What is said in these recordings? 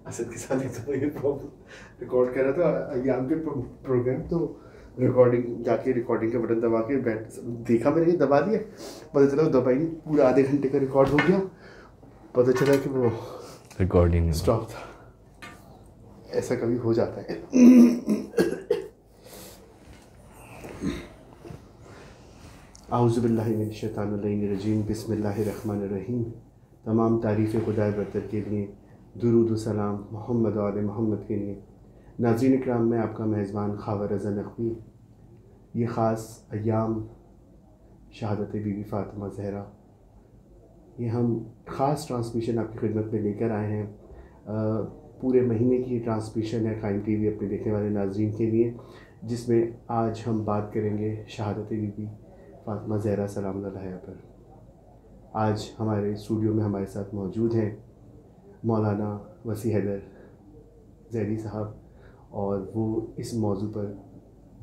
اسد کے ساتھ تو یہ پرابلم ریکارڈ کر رہا تھا ایام کے پروگرام, تو ریکارڈنگ جا کے ریکارڈنگ کا بٹن دبا کے بیٹھ دیکھا, میں نے دبا دیا, پتہ چلا دبائی نہیں, پورا آدھے گھنٹے کا ریکارڈ ہو گیا, پتہ چلا کہ وہ ریکارڈنگ اسٹاپ تھا. ایسا کبھی ہو جاتا ہے. اعوذ باللہ من الشیطان الرجیم, بسم اللہ الرحمن الرحیم. تمام تعریف خدا برتر کے لیے, درود و سلام محمد و آل محمد کے لیے. ناظرین اکرام, میں آپ کا میزبان خاور رضا نقوی. یہ خاص ایام شہادت بی بی فاطمہ زہرا, یہ ہم خاص ٹرانسمیشن آپ کی خدمت میں لے کر آئے ہیں. پورے مہینے کی یہ ٹرانسمیشن ہے قائم ٹی وی اپنے دیکھنے والے ناظرین کے لیے, جس میں آج ہم بات کریں گے شہادت بی بی فاطمہ زہرا سلام اللہ علیہا پر. آج ہمارے اسٹوڈیو میں ہمارے ساتھ موجود ہیں مولانا وسیع حیدر زیدی صاحب, اور وہ اس موضوع پر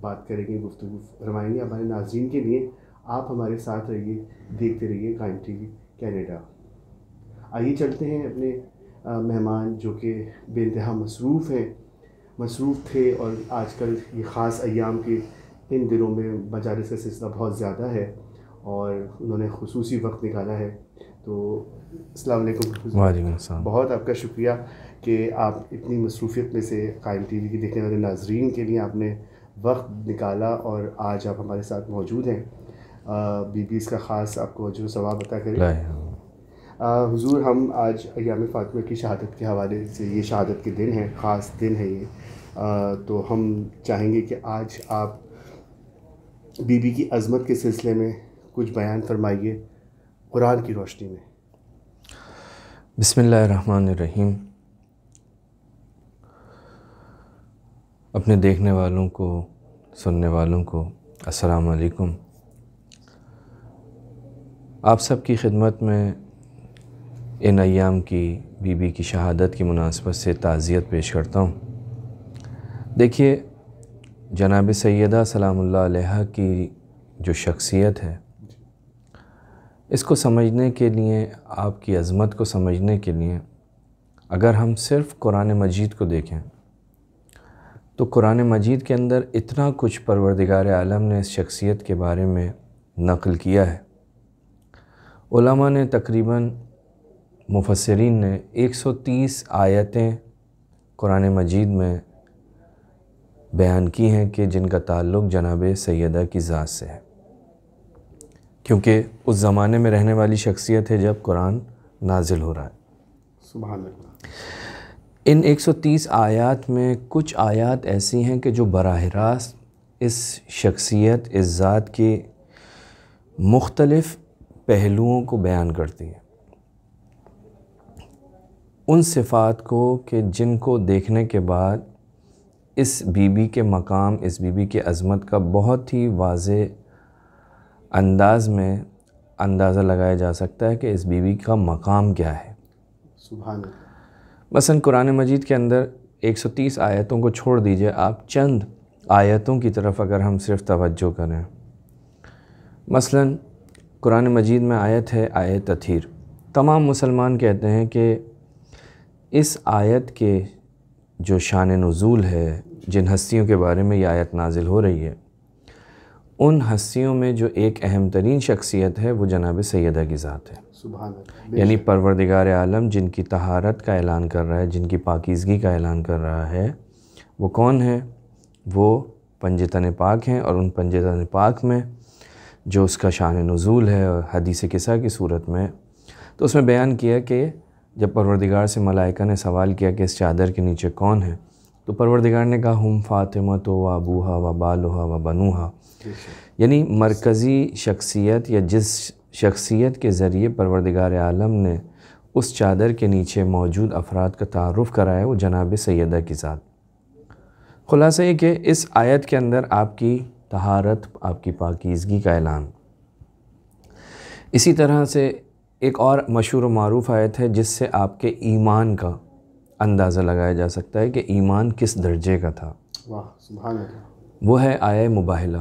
بات کریں گے, گفتگو فرمائیں گے ہمارے ناظرین کے لیے. آپ ہمارے ساتھ رہیے, دیکھتے رہیے قائم ٹی وی کینیڈا. آئیے چلتے ہیں اپنے مہمان جو کہ بے انتہا مصروف تھے, اور آج کل یہ خاص ایام کے ان دنوں میں مجالس کا سلسلہ بہت زیادہ ہے, اور انہوں نے خصوصی وقت نکالا ہے. تو السلام علیکم. وعلیکم السلام. بہت آپ کا شکریہ کہ آپ اتنی مصروفیت میں سے قائم ٹی وی کی دیکھنے والے ناظرین کے لیے آپ نے وقت نکالا, اور آج آپ ہمارے ساتھ موجود ہیں. بی بی اس کا خاص آپ کو اجر و ثواب عطا کرے. حضور, ہم آج ایام فاطمہ کی شہادت کے حوالے سے, یہ شہادت کے دن ہیں, خاص دن ہے یہ, تو ہم چاہیں گے کہ آج آپ بی بی کی عظمت کے سلسلے میں کچھ بیان فرمائیے قرآن کی روشنی میں. بسم اللہ الرحمن الرحیم. اپنے دیکھنے والوں کو, سننے والوں کو السلام علیکم. آپ سب کی خدمت میں ان ایام کی بی بی کی شہادت کی مناسبت سے تعزیت پیش کرتا ہوں. دیکھیے, جناب سیدہ سلام اللہ علیہا کی جو شخصیت ہے, اس کو سمجھنے کے لیے, آپ کی عظمت کو سمجھنے کے لیے, اگر ہم صرف قرآن مجید کو دیکھیں تو قرآن مجید کے اندر اتنا کچھ پروردگار عالم نے اس شخصیت کے بارے میں نقل کیا ہے. علماء نے تقریباً, مفسرین نے 130 آیتیں قرآن مجید میں بیان کی ہیں کہ جن کا تعلق جناب سیدہ کی ذات سے ہے, کیونکہ اس زمانے میں رہنے والی شخصیت ہے جب قرآن نازل ہو رہا ہے. سبحان اللہ. ان 130 آیات میں کچھ آیات ایسی ہیں کہ جو براہ راست اس شخصیت, اس ذات کے مختلف پہلوؤں کو بیان کرتی ہیں, ان صفات کو کہ جن کو دیکھنے کے بعد اس بی بی کے مقام, اس بی بی کے عظمت کا بہت ہی واضح انداز میں اندازہ لگایا جا سکتا ہے کہ اس بی بی کا مقام کیا ہے. سبحان اللہ. مثلا قرآن مجید کے اندر 130 آیتوں کو چھوڑ دیجئے, آپ چند آیتوں کی طرف اگر ہم صرف توجہ کریں. مثلا قرآن مجید میں آیت ہے آیت تطہیر. تمام مسلمان کہتے ہیں کہ اس آیت کے جو شان نزول ہے, جن ہستیوں کے بارے میں یہ آیت نازل ہو رہی ہے, ان ہستیوں میں جو ایک اہم ترین شخصیت ہے وہ جناب سیدہ کی ذات ہے. سبحان اللہ. یعنی پروردگار عالم جن کی طہارت کا اعلان کر رہا ہے, جن کی پاکیزگی کا اعلان کر رہا ہے, وہ کون ہے؟ وہ پنجتن پاک ہیں. اور ان پنجتن پاک میں جو اس کا شان نزول ہے حدیث قصہ کی صورت میں, تو اس میں بیان کیا کہ جب پروردگار سے ملائکہ نے سوال کیا کہ اس چادر کے نیچے کون ہے, تو پروردگار نے کہا ہم فاطمہ تو و ابوہا و بالہا و بنوہا. یعنی مرکزی شخصیت, یا جس شخصیت کے ذریعے پروردگار عالم نے اس چادر کے نیچے موجود افراد کا تعارف کرایا, وہ جناب سیدہ کی ذات. خلاصہ یہ کہ اس آیت کے اندر آپ کی طہارت, آپ کی پاکیزگی کا اعلان. اسی طرح سے ایک اور مشہور و معروف آیت ہے جس سے آپ کے ایمان کا اندازہ لگایا جا سکتا ہے کہ ایمان کس درجے کا تھا. واہ سبحان اللہ. وہ ہے آیہ مباہلہ.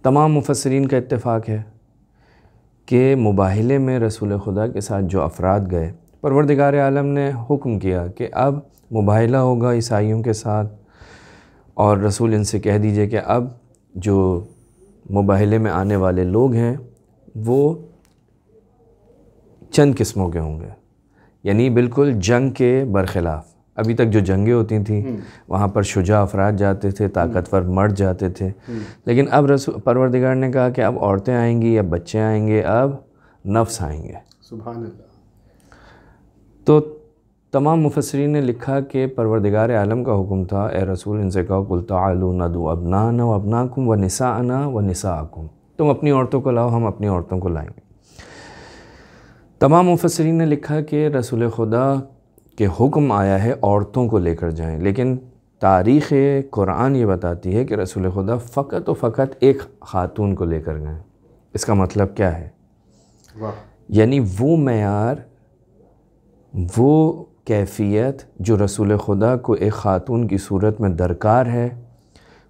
تمام مفسرین کا اتفاق ہے کہ مباہلے میں رسول خدا کے ساتھ جو افراد گئے پروردگار عالم نے حکم کیا کہ اب مباہلہ ہوگا عیسائیوں کے ساتھ، اور رسول ان سے کہہ دیجئے کہ اب جو مباہلے میں آنے والے لوگ ہیں وہ چند قسموں کے ہوں گے، یعنی بالکل جنگ کے برخلاف۔ ابھی تک جو جنگیں ہوتی تھیں وہاں پر شجاع افراد جاتے تھے، طاقتور مرد جاتے تھے، لیکن اب پروردگار نے کہا کہ اب عورتیں آئیں گی، اب بچے آئیں گے، اب نفس آئیں گے۔ سبحان اللہ۔ تو تمام مفسرین نے لکھا کہ پروردگار عالم کا حکم تھا، اے رسول ان سے کہو قل تعالوا ندعو ابناءنا وابناءکم ونساءنا ونساءکم، تم اپنی عورتوں کو لاؤ، ہم اپنی عورتوں کو لائیں گے۔ تمام مفسرین نے لکھا کہ رسول خدا کے حکم آیا ہے عورتوں کو لے کر جائیں، لیکن تاریخ قرآن یہ بتاتی ہے کہ رسول خدا فقط و فقط ایک خاتون کو لے کر گئے۔ اس کا مطلب کیا ہے؟ یعنی وہ معیار، وہ کیفیت جو رسول خدا کو ایک خاتون کی صورت میں درکار ہے،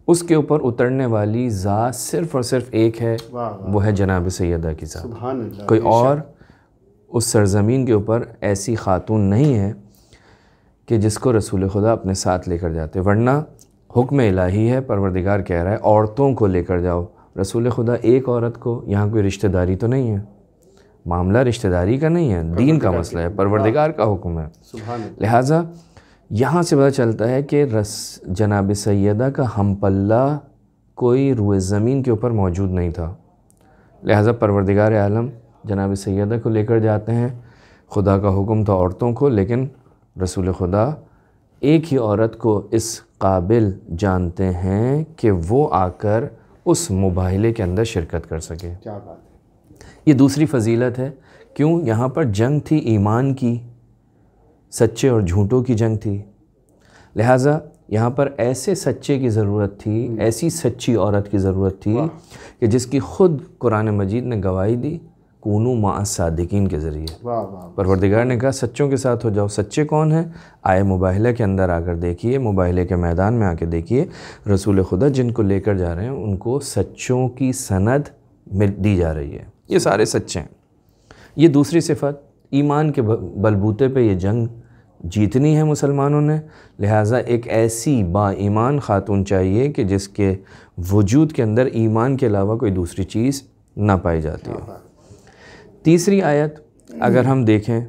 اس کے اوپر اترنے والی ذات صرف اور صرف ایک ہے، وہ ہے جناب سیدہ کی ذات۔ سبحان اللہ۔ کوئی اور اس سرزمین کے اوپر ایسی خاتون نہیں ہے کہ جس کو رسول خدا اپنے ساتھ لے کر جاتے، ورنہ حکم الہی ہے، پروردگار کہہ رہا ہے عورتوں کو لے کر جاؤ۔ رسول خدا ایک عورت کو، یہاں کوئی رشتہ داری تو نہیں ہے، معاملہ رشتہ داری کا نہیں ہے، دین کا مسئلہ ہے، پروردگار کا حکم ہے۔ لہٰذا یہاں سے پتہ چلتا ہے کہ جناب سیدہ کا ہم پلہ کوئی روئے زمین کے اوپر موجود نہیں تھا، لہٰذا پروردگار عالم جناب سیدہ کو لے کر جاتے ہیں۔ خدا کا حکم تھا عورتوں کو، لیکن رسول خدا ایک ہی عورت کو اس قابل جانتے ہیں کہ وہ آ کر اس مباہلے کے اندر شرکت کر سکے۔ کیا بات ہے! یہ دوسری فضیلت ہے۔ کیوں؟ یہاں پر جنگ تھی ایمان کی، سچے اور جھوٹوں کی جنگ تھی، لہٰذا یہاں پر ایسے سچے کی ضرورت تھی، ایسی سچی عورت کی ضرورت تھی کہ جس کی خود قرآن مجید نے گواہی دی کونوا مع الصادقین کے ذریعے۔ پروردگار نے کہا سچوں کے ساتھ ہو جاؤ۔ سچے کون ہیں؟ آئے مباہلہ کے اندر آ کر دیکھیے، مباہلے کے میدان میں آ کے دیکھیے، رسول خدا جن کو لے کر جا رہے ہیں ان کو سچوں کی سند دی جا رہی ہے، یہ سارے سچے ہیں۔ یہ دوسری صفت، ایمان کے بلبوتے پہ یہ جنگ جیتنی ہے مسلمانوں نے، لہٰذا ایک ایسی با ایمان خاتون چاہیے کہ جس کے وجود کے اندر ایمان کے علاوہ کوئی دوسری چیز نہ پائی جاتی ہو۔ تیسری آیت اگر ہم دیکھیں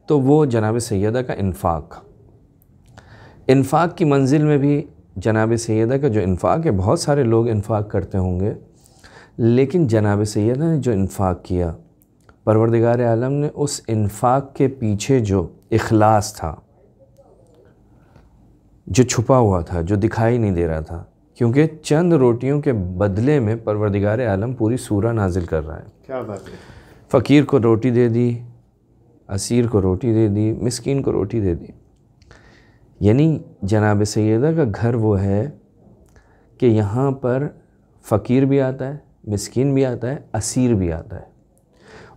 تو وہ جناب سیدہ کا انفاق کی منزل میں بھی جناب سیدہ کا جو انفاق ہے، بہت سارے لوگ انفاق کرتے ہوں گے، لیکن جناب سیدہ نے جو انفاق کیا، پروردگار عالم نے اس انفاق کے پیچھے جو اخلاص تھا، جو چھپا ہوا تھا، جو دکھائی نہیں دے رہا تھا، کیونکہ چند روٹیوں کے بدلے میں پروردگار عالم پوری سورہ نازل کر رہا ہے۔ کیا بات ہے! فقیر کو روٹی دے دی، اسیر کو روٹی دے دی، مسکین کو روٹی دے دی۔ یعنی جناب سیدہ کا گھر وہ ہے کہ یہاں پر فقیر بھی آتا ہے، مسکین بھی آتا ہے، اسیر بھی آتا ہے،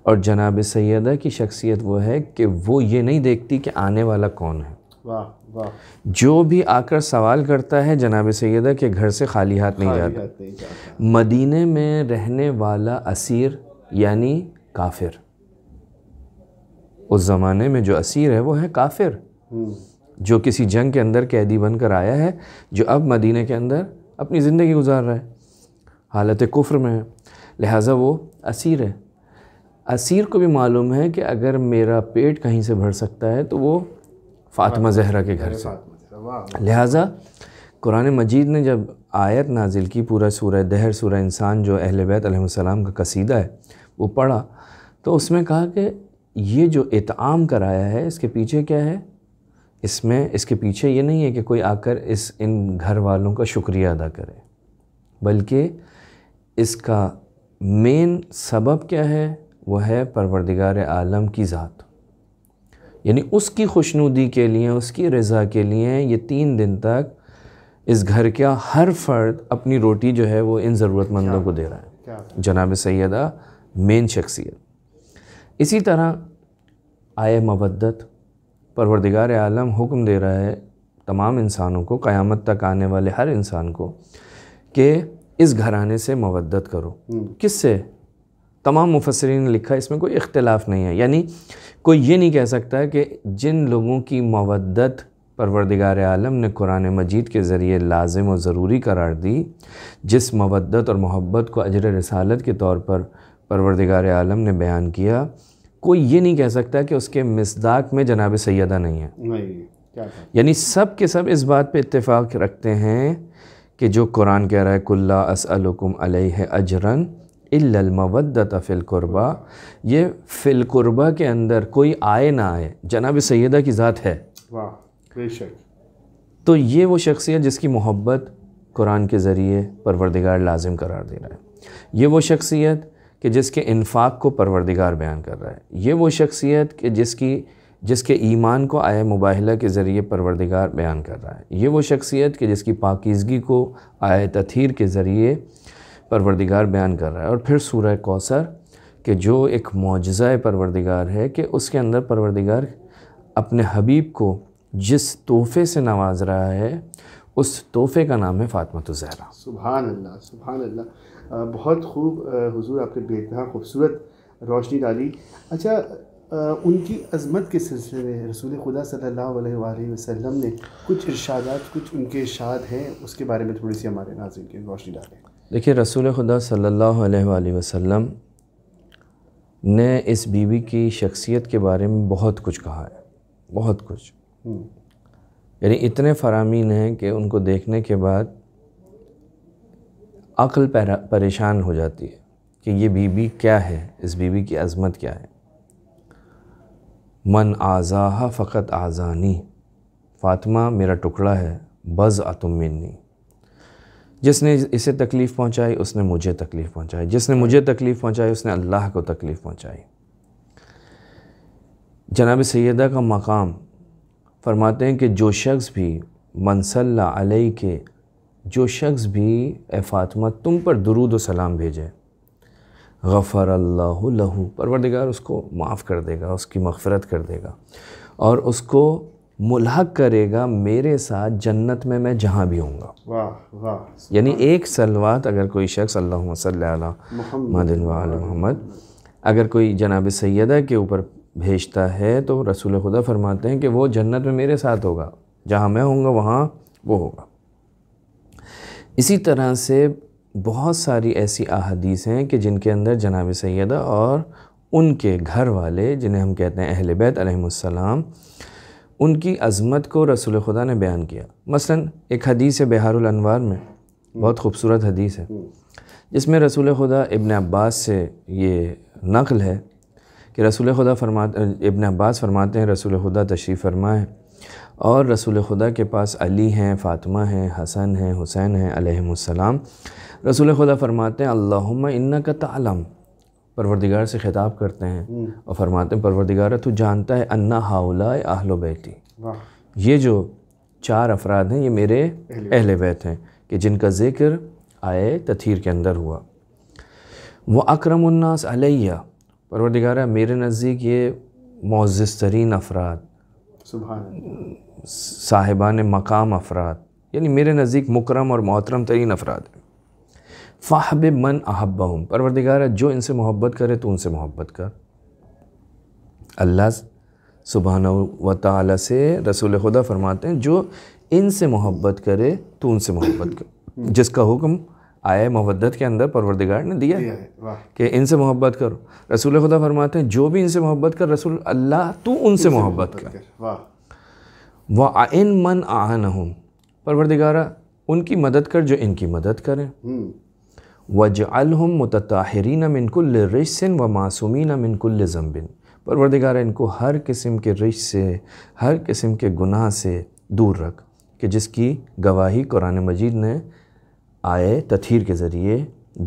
اور جناب سیدہ کی شخصیت وہ ہے کہ وہ یہ نہیں دیکھتی کہ آنے والا کون ہے۔ واہ واہ! جو بھی آ کر سوال کرتا ہے جناب سیدہ کے گھر سے خالی ہاتھ نہیں جاتا۔ مدینے میں رہنے والا اسیر یعنی کافر، اس زمانے میں جو اسیر ہے وہ ہے کافر، جو کسی جنگ کے اندر قیدی بن کر آیا ہے، جو اب مدینے کے اندر اپنی زندگی گزار رہا ہے، حالت کفر میں ہے، لہٰذا وہ اسیر ہے۔ اسیر کو بھی معلوم ہے کہ اگر میرا پیٹ کہیں سے بھر سکتا ہے تو وہ فاطمہ زہرا کے گھر سے، لہٰذا قرآن مجید نے جب آیت نازل کی، پورا سورہ دہر، سورہ انسان جو اہل بیت علیہ السلام کا قصیدہ ہے وہ پڑھا، تو اس میں کہا کہ یہ جو اطعام کرایا ہے اس کے پیچھے کیا ہے؟ اس کے پیچھے یہ نہیں ہے کہ کوئی آ کر ان گھر والوں کا شکریہ ادا کرے، بلکہ اس کا مین سبب کیا ہے؟ وہ ہے پروردگار عالم کی ذات، یعنی اس کی خوشنودی کے لیے، اس کی رضا کے لیے یہ 3 دن تک اس گھر کا ہر فرد اپنی روٹی جو ہے وہ ان ضرورت مندوں کو دے رہا ہے۔ جناب سیدہ مین شخصیت۔ اسی طرح آئے مودت، پروردگار عالم حکم دے رہا ہے تمام انسانوں کو، قیامت تک آنے والے ہر انسان کو، کہ اس گھرانے سے مودت کرو۔ کس سے؟ تمام مفسرین نے لکھا، اس میں کوئی اختلاف نہیں ہے. یعنی کوئی یہ نہیں کہہ سکتا کہ جن لوگوں کی مودت پروردگار عالم نے قرآن مجید کے ذریعے لازم و ضروری قرار دی، جس مودت اور محبت کو اجر رسالت کے طور پر پروردگار عالم نے بیان کیا، کوئی یہ نہیں کہہ سکتا کہ اس کے مصداق میں جناب سیدہ نہیں ہے. یعنی سب کے سب اس بات پہ اتفاق رکھتے ہیں کہ جو قرآن کہہ رہا ہے کُل لا اسألکم علیہ اجرا الا المودۃ فی القربہ، یہ فی القربہ کے اندر کوئی آئے نہ آئے جناب سیدہ کی ذات ہے. واہ بے شک. تو یہ وہ شخصیت جس کی محبت قرآن کے ذریعے پروردگار لازم قرار دے رہا ہے. یہ وہ شخصیت کہ جس کے انفاق کو پروردگار بیان کر رہا ہے. یہ وہ شخصیت کہ جس کے ایمان کو آئے مباہلہ کے ذریعے پروردگار بیان کر رہا ہے. یہ وہ شخصیت کہ جس کی پاکیزگی کو آئے تطہیر کے ذریعے پروردگار بیان کر رہا ہے. اور پھر سورہ کوثر کہ جو ایک معجزہ پروردگار ہے کہ اس کے اندر پروردگار اپنے حبیب کو جس تحفے سے نواز رہا ہے، اس تحفے کا نام ہے فاطمۃ الزہرا. سبحان اللہ سبحان اللہ. بہت خوب حضور، آپ نے بے انتہا خوبصورت روشنی ڈالی. اچھا، ان کی عظمت کے سلسلے میں رسول خدا صلی اللہ علیہ وآلہ وسلم نے کچھ ارشادات، کچھ ان کے ارشاد ہیں، اس کے بارے میں تھوڑی سی ہمارے ناظرین کی روشنی ڈالیں. دیکھیے، رسول خدا صلی اللہ علیہ وآلہ وسلم نے اس بی بی کی شخصیت کے بارے میں بہت کچھ کہا ہے، بہت کچھ. یعنی اتنے فرامین ہیں کہ ان کو دیکھنے کے بعد عقل پریشان ہو جاتی ہے کہ یہ بی بی کیا ہے، اس بی بی کی عظمت کیا ہے. من آذاہا فقط آذانی، فاطمہ میرا ٹکڑا ہے، بضعۃ منی. جس نے اسے تکلیف پہنچائی اس نے مجھے تکلیف پہنچائی، جس نے مجھے تکلیف پہنچائی اس نے اللہ کو تکلیف پہنچائی. جناب سیدہ کا مقام فرماتے ہیں کہ جو شخص بھی من صلی علیہ کے، جو شخص بھی اے فاطمہ تم پر درود و سلام بھیجے، غفر اللہ لہو، پروردگار اس کو معاف کر دے گا، اس کی مغفرت کر دے گا اور اس کو ملحق کرے گا میرے ساتھ جنت میں جہاں بھی ہوں گا. واہ واہ. یعنی ایک صلوات اگر کوئی شخص اللہم صلی علی محمد و علی محمد اگر کوئی جناب سیدہ کے اوپر بھیجتا ہے تو رسول خدا فرماتے ہیں کہ وہ جنت میں میرے ساتھ ہوگا، جہاں میں ہوں گا وہاں وہ ہوگا. اسی طرح سے بہت ساری ایسی احادیث ہیں کہ جن کے اندر جناب سیدہ اور ان کے گھر والے جنہیں ہم کہتے ہیں اہل بیت علیہم السلام، ان کی عظمت کو رسول خدا نے بیان کیا. مثلا ایک حدیث ہے بحار الانوار میں، بہت خوبصورت حدیث ہے، جس میں رسول خدا ابن عباس سے یہ نقل ہے کہ رسول خدا ابن عباس فرماتے ہیں رسول خدا تشریف فرما ہے اور رسول خدا کے پاس علی ہیں، فاطمہ ہیں، حسن ہیں، حسین ہیں علیہم السلام. رسول خدا فرماتے ہیں اللہم انک تعلم، پروردگار سے خطاب کرتے ہیں اور فرماتے ہیں پروردگار تو جانتا ہے انا ہؤلاء اہل بیتی، یہ جو چار افراد ہیں یہ میرے اہل بیت ہیں کہ جن کا ذکر آئے تطہیر کے اندر ہوا. وہ اکرم الناس علیہ، پروردگارہ میرے نزدیک یہ معزز ترین افراد، صاحبان مقام افراد، یعنی میرے نزدیک مکرم اور محترم ترین افراد ہیں. فاحبب من احبہم، پروردگارہ جو ان سے محبت کرے تو ان سے محبت کر. اللہ سبحانہ و تعالی سے رسول خدا فرماتے ہیں جو ان سے محبت کرے تو ان سے محبت کر. جس کا حکم آئے مودت کے اندر پروردگار نے دیا ہے کہ ان سے محبت کرو. رسول خدا فرماتے ہیں جو بھی ان سے محبت کر رسول اللہ تو ان سے محبت کر. وَأَعِنْ مَنْ أَعَانَهُمْ، پروردگارہ ان کی مدد کر جو ان کی مدد کریں. وَاجْعَلْهُمْ مُتَطَهِّرِينَ مِنْ كُلِّ رِجْسٍ وَمَعْصُومِينَ مِنْ كُلِّ ذَنْبٍ، پروردگارہ ان کو ہر قسم کے رجس سے، ہر قسم کے گناہ سے دور رکھ کہ جس کی گواہی قرآن مجید نے آئے تطہیر کے ذریعے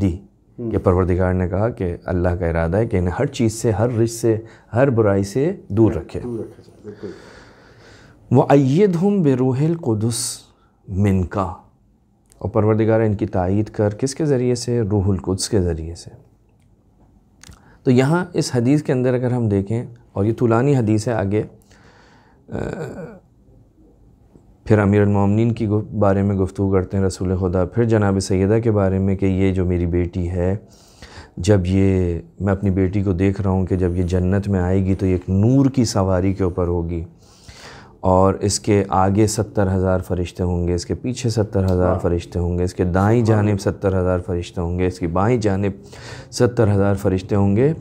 دی کہ پروردگار نے کہا کہ اللہ کا ارادہ ہے کہ انہیں ہر چیز سے، ہر رجس سے، ہر برائی سے دور رکھے. وَأَيِّدْهُمْ بِرُوحِ الْقُدُسِ مِنْكَ، اور پروردگار ان کی تائید کر کس کے ذریعے سے؟ روح القدس کے ذریعے سے. تو یہاں اس حدیث کے اندر اگر ہم دیکھیں، اور یہ طولانی حدیث ہے، آگے پھر امیر المومنین کی بارے میں گفتگو کرتے ہیں رسول خدا، پھر جناب سیدہ کے بارے میں کہ یہ جو میری بیٹی ہے جب یہ میں اپنی بیٹی کو دیکھ رہا ہوں کہ جب یہ جنت میں آئے گی تو یہ ایک نور کی سواری کے اوپر ہوگی، اور اس کے آگے 70,000 فرشتے ہوں گے، اس کے پیچھے 70,000 فرشتے ہوں گے، اس کے دائیں جانب 70,000 فرشتے ہوں گے، اس کی بائیں جانب 70,000 فرشتے ہوں گے۔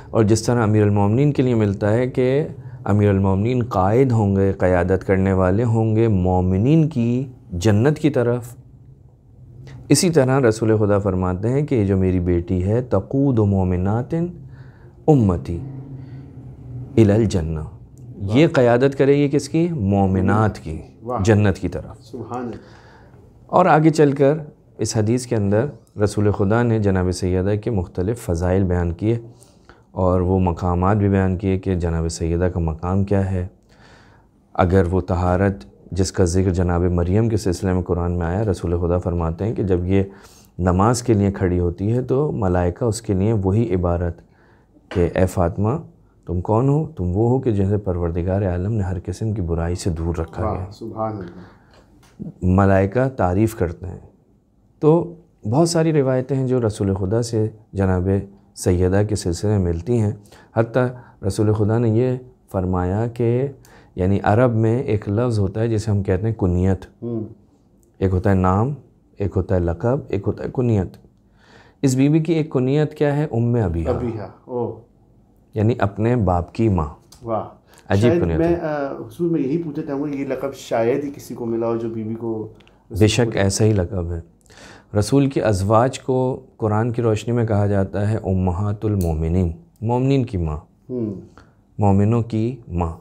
اور جس طرح امیر المومنین کے لیے ملتا ہے کہ امیر المومنین قائد ہوں گے، قیادت کرنے والے ہوں گے مومنین کی جنت کی طرف، اسی طرح رسول خدا فرماتے ہیں کہ یہ جو میری بیٹی ہے تقود مومنات امتی الی الجنہ، یہ قیادت کرے گی کس کی؟ مومنات کی، جنت کی طرف۔ سبحان اللہ۔ اور آگے چل کر اس حدیث کے اندر رسول خدا نے جناب سیدہ کے مختلف فضائل بیان کیے اور وہ مقامات بھی بیان کیے کہ جناب سیدہ کا مقام کیا ہے۔ اگر وہ طہارت جس کا ذکر جناب مریم کے سلسلے میں قرآن میں آیا، رسول خدا فرماتے ہیں کہ جب یہ نماز کے لیے کھڑی ہوتی ہے تو ملائکہ اس کے لیے وہی عبارت کہ اے فاطمہ تم کون ہو؟ تم وہ ہو کہ جیسے پروردگار عالم نے ہر قسم کی برائی سے دور رکھا گیا۔ سبحان اللہ۔ ملائکہ تعریف کرتے ہیں۔ تو بہت ساری روایتیں ہیں جو رسول خدا سے جناب سیدہ کے سلسلے میں ملتی ہیں، حتیٰ رسول خدا نے یہ فرمایا کہ یعنی عرب میں ایک لفظ ہوتا ہے جسے ہم کہتے ہیں کنیت، ایک ہوتا ہے نام، ایک ہوتا ہے لقب، ایک ہوتا ہے کنیت۔ اس بیوی کی ایک کنیت کیا ہے؟ ام ابیہا، یعنی اپنے باپ کی ماں۔ واہ، عجیب کنیت میں ہے۔ حضور میں یہی پوچھنا چاہوں گا، یہ لقب شاید ہی کسی کو ملا ہو جو بیوی کو۔ بے شک ایسا ہی لقب ہے۔ رسول کی ازواج کو قرآن کی روشنی میں کہا جاتا ہے امہات المومنین، مومنین کی ماں، مومنوں کی ماں۔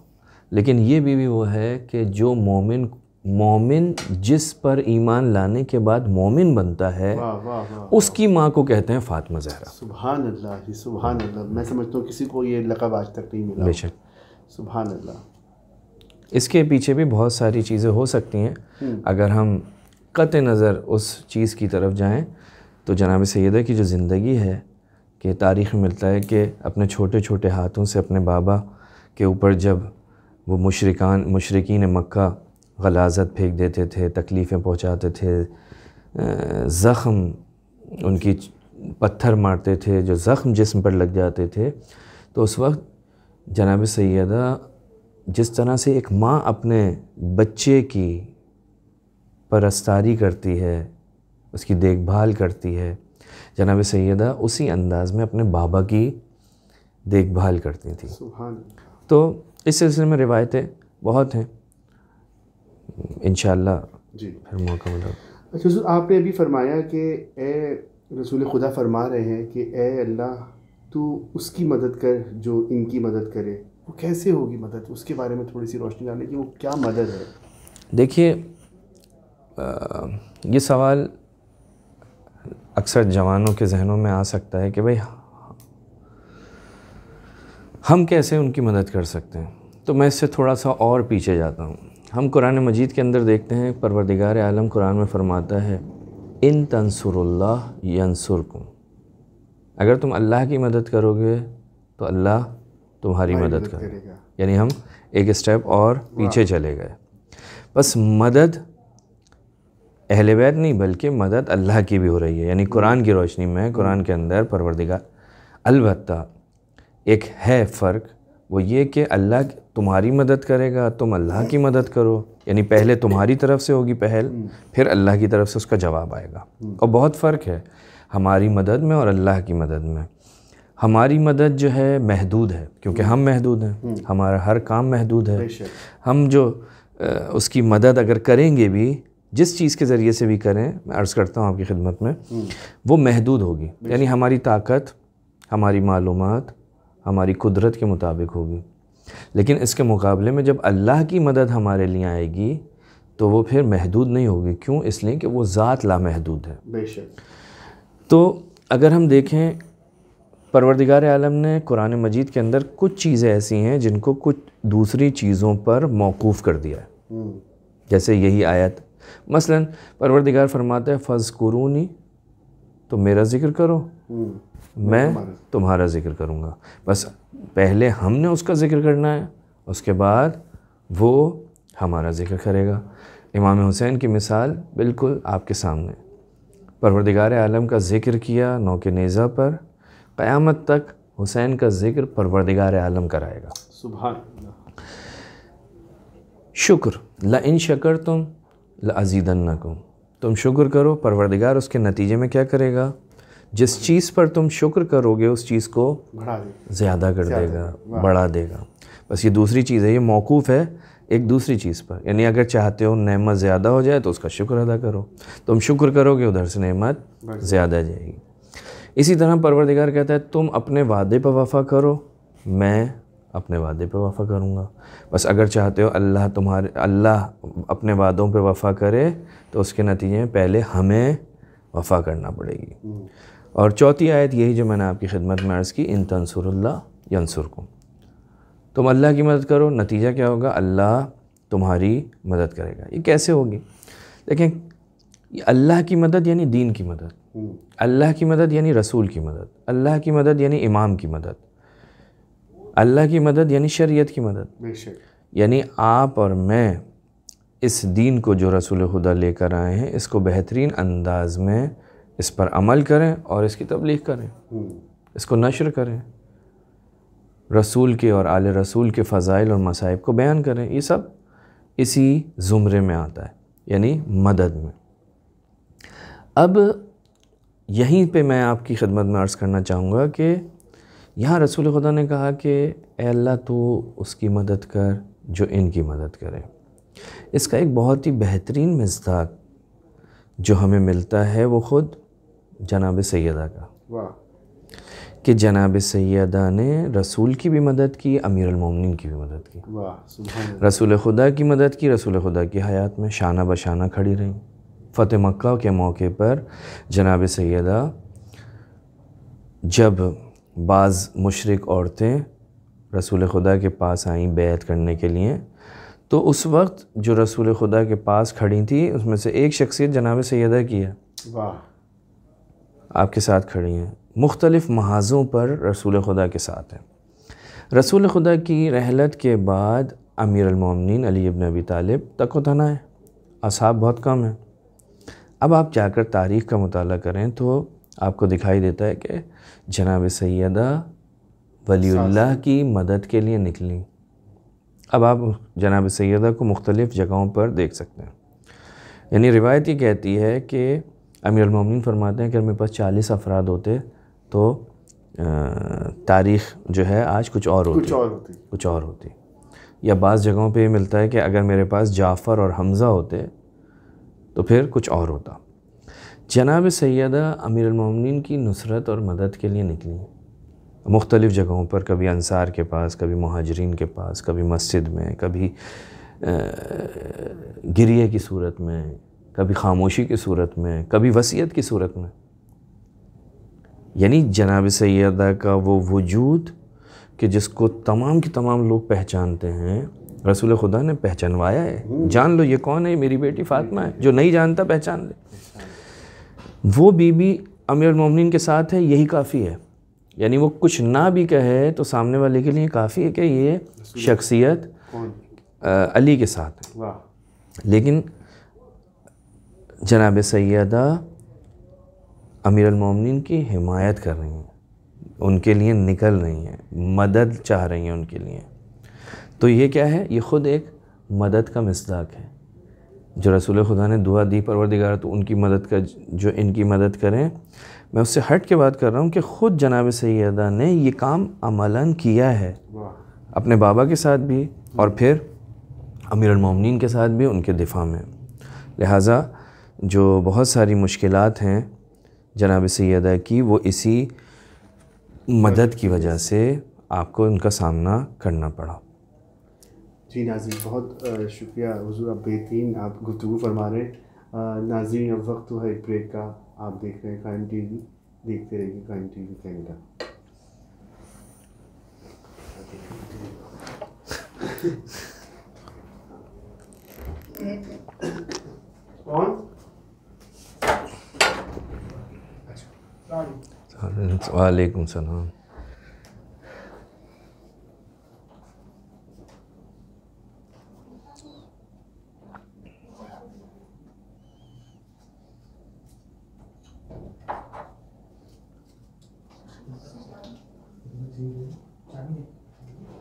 لیکن یہ بیوی وہ ہے کہ جو مومن جس پر ایمان لانے کے بعد مومن بنتا ہے اس کی ماں کو کہتے ہیں فاطمہ زہرا۔ سبحان اللہ، سبحان اللہ۔ میں سمجھتا ہوں کسی کو یہ لقب آج تک نہیں ملا۔ بے شک۔ سبحان اللہ۔ اس کے پیچھے بھی بہت ساری چیزیں ہو سکتی ہیں۔ اگر ہم قطع نظر اس چیز کی طرف جائیں تو جناب سیدہ کی جو زندگی ہے کہ تاریخ میں ملتا ہے کہ اپنے چھوٹے چھوٹے ہاتھوں سے اپنے بابا کے اوپر جب وہ مشرکین مکہ غلاظت پھینک دیتے تھے، تکلیفیں پہنچاتے تھے، زخم ان کی پتھر مارتے تھے، جو زخم جسم پر لگ جاتے تھے، تو اس وقت جناب سیدہ جس طرح سے ایک ماں اپنے بچے کی پرستاری کرتی ہے، اس کی دیکھ بھال کرتی ہے، جناب سیدہ اسی انداز میں اپنے بابا کی دیکھ بھال کرتی تھیں۔ سبحان اللہ۔ تو اس سلسلے میں روایتیں بہت ہیں، انشاءاللہ جی پھر موقع ملا۔ اچھا حضور، آپ نے ابھی فرمایا کہ اے رسول خدا فرما رہے ہیں کہ اے اللہ تو اس کی مدد کر جو ان کی مدد کرے۔ وہ کیسے ہوگی مدد؟ اس کے بارے میں تھوڑی سی روشنی ڈالیں کہ وہ کیا مدد ہے۔ دیکھیے یہ سوال اکثر جوانوں کے ذہنوں میں آ سکتا ہے کہ بھئی ہم کیسے ان کی مدد کر سکتے ہیں؟ تو میں اس سے تھوڑا سا اور پیچھے جاتا ہوں۔ ہم قرآن مجید کے اندر دیکھتے ہیں پروردگار عالم قرآن میں فرماتا ہے ان تنصر اللہ ینصرکم، اگر تم اللہ کی مدد کرو گے تو اللہ تمہاری مدد کرے گا۔ یعنی ہم ایک اسٹیپ اور پیچھے چلے گئے۔ بس مدد اہل بیت نہیں بلکہ مدد اللہ کی بھی ہو رہی ہے، یعنی قرآن کی روشنی میں قرآن کے اندر پروردگار، البتہ ایک ہے فرق، وہ یہ کہ اللہ تمہاری مدد کرے گا، تم اللہ کی مدد کرو، یعنی پہلے تمہاری طرف سے ہوگی پہل، پھر اللہ کی طرف سے اس کا جواب آئے گا۔ اور بہت فرق ہے ہماری مدد میں اور اللہ کی مدد میں۔ ہماری مدد جو ہے محدود ہے کیونکہ ہم محدود ہیں، ہمارا ہر کام محدود ہے۔ ہم جو اس کی مدد اگر کریں گے بھی، جس چیز کے ذریعے سے بھی کریں، میں عرض کرتا ہوں آپ کی خدمت میں، وہ محدود ہوگی، یعنی ہماری طاقت، ہماری معلومات، ہماری قدرت کے مطابق ہوگی۔ لیکن اس کے مقابلے میں جب اللہ کی مدد ہمارے لیے آئے گی تو وہ پھر محدود نہیں ہوگی۔ کیوں؟ اس لیے کہ وہ ذات لامحدود ہے۔ بے شک۔ تو اگر ہم دیکھیں پروردگار عالم نے قرآن مجید کے اندر کچھ چیزیں ایسی ہیں جن کو کچھ دوسری چیزوں پر موقوف کر دیا ہے، جیسے یہی آیت مثلا پروردگار فرماتا ہے فَاذْكُرُونِی، تو میرا ذکر کرو، میں تمہارا ذکر کروں گا۔ بس پہلے ہم نے اس کا ذکر کرنا ہے، اس کے بعد وہ ہمارا ذکر کرے گا۔ امام حسین کی مثال بالکل آپ کے سامنے، پروردگار عالم کا ذکر کیا نوک نیزہ پر، قیامت تک حسین کا ذکر پروردگار عالم کرائے گا. سبحان اللہ. شکر لئن شکرتم لازیدنکم، تم شکر کرو، پروردگار اس کے نتیجے میں کیا کرے گا؟ جس چیز پر تم شکر کرو گے اس چیز کو زیادہ کر دے گا، بڑھا دے گا. بس یہ دوسری چیز ہے، یہ موقوف ہے ایک دوسری چیز پر. یعنی اگر چاہتے ہو نعمت زیادہ ہو جائے تو اس کا شکر ادا کرو، تم شکر کرو گے ادھر سے نعمت زیادہ جائے گی. اسی طرح پروردگار کہتا ہے تم اپنے وعدے پہ وفا کرو، میں اپنے وعدے پہ وفا کروں گا. بس اگر چاہتے ہو اللہ اپنے وعدوں پہ وفا کرے تو اس کے نتیجے میں پہلے ہمیں وفا کرنا پڑے گی. اور چوتھی آیت یہی جو میں نے آپ کی خدمت میں عرض کی، ان تنصر اللہ ینصرکم، تم اللہ کی مدد کرو، نتیجہ کیا ہوگا؟ اللہ تمہاری مدد کرے گا. یہ کیسے ہوگی؟ دیکھیں، اللہ کی مدد یعنی دین کی مدد، اللہ کی مدد یعنی رسول کی مدد، اللہ کی مدد یعنی امام کی مدد، اللہ کی مدد یعنی شریعت کی مدد. یعنی آپ اور میں اس دین کو جو رسول خدا لے کر آئے ہیں اس کو بہترین انداز میں اس پر عمل کریں اور اس کی تبلیغ کریں، اس کو نشر کریں، رسول کے اور آل رسول کے فضائل اور مصائب کو بیان کریں. یہ سب اسی زمرے میں آتا ہے، یعنی مدد میں. اب یہیں پہ میں آپ کی خدمت میں عرض کرنا چاہوں گا کہ یہاں رسول خدا نے کہا کہ اے اللہ تو اس کی مدد کر جو ان کی مدد کرے. اس کا ایک بہت ہی بہترین مصداق جو ہمیں ملتا ہے وہ خود جناب سیدہ کا، کہ جناب سیدہ نے رسول کی بھی مدد کی، امیر المومنین کی بھی مدد کی. رسول خدا کی مدد کی، رسول خدا کی حیات میں شانہ بشانہ کھڑی رہیں. فتح مکہ کے موقع پر جناب سیدہ جب بعض مشرک عورتیں رسول خدا کے پاس آئیں بیعت کرنے کے لیے، تو اس وقت جو رسول خدا کے پاس کھڑی تھیں اس میں سے ایک شخصیت جناب سیدہ کی ہے، آپ کے ساتھ کھڑی ہیں، مختلف محاذوں پر رسول خدا کے ساتھ ہیں. رسول خدا کی رحلت کے بعد امیر المومنین علی ابن ابی طالب تک و تنہا ہے، اصحاب بہت کم ہیں. اب آپ جا کر تاریخ کا مطالعہ کریں تو آپ کو دکھائی دیتا ہے کہ جناب سیدہ ولی اللہ کی مدد کے لیے نکلیں. اب آپ جناب سیدہ کو مختلف جگہوں پر دیکھ سکتے ہیں. یعنی روایت یہ کہتی ہے کہ امیر المومنین فرماتے ہیں کہ میرے پاس 40 افراد ہوتے تو تاریخ جو ہے آج کچھ اور ہوتی. یا بعض جگہوں پہ یہ ملتا ہے کہ اگر میرے پاس جعفر اور حمزہ ہوتے تو پھر کچھ اور ہوتا. جناب سیدہ امیر المومنین کی نصرت اور مدد کے لیے نکلی مختلف جگہوں پر، کبھی انصار کے پاس، کبھی مہاجرین کے پاس، کبھی مسجد میں، کبھی گریے کی صورت میں، کبھی خاموشی کی صورت میں، کبھی وصیت کی صورت میں. یعنی جناب سیدہ کا وہ وجود کہ جس کو تمام کے تمام لوگ پہچانتے ہیں، رسول خدا نے پہچانوایا ہے. جان لو یہ کون ہے، میری بیٹی فاطمہ ہے. جو نہیں جانتا پہچان لے. وہ بی بی امیر المومنین کے ساتھ ہے، یہی کافی ہے. یعنی وہ کچھ نہ بھی کہے تو سامنے والے کے لیے کافی ہے کہ یہ شخصیت علی کے ساتھ ہے. لیکن جناب سیدہ امیر المومنین کی حمایت کر رہی ہیں، ان کے لیے نکل رہی ہیں، مدد چاہ رہی ہیں ان کے لیے. تو یہ کیا ہے؟ یہ خود ایک مدد کا مصداق ہے. جو رسول خدا نے دعا دی پروردگار تو ان کی مدد کا جو ان کی مدد کریں. میں اس سے ہٹ کے بات کر رہا ہوں کہ خود جناب سیدہ نے یہ کام عملاً کیا ہے، اپنے بابا کے ساتھ بھی اور پھر امیر المومنین کے ساتھ بھی ان کے دفاع میں. لہٰذا جو بہت ساری مشکلات ہیں جناب سیدہ کی، وہ اسی مدد کی وجہ سے آپ کو ان کا سامنا کرنا پڑا. جی ناظرین، بہت شکریہ حضور، آپ بہترین آپ گفتگو فرما رہے ہیں. ناظرین اب وقت ہوا ایک بریک کا. آپ دیکھ رہے ہیں قائم ٹی وی، دیکھتے رہیے قائم ٹی وی کینیڈا. وعلیکم السلام.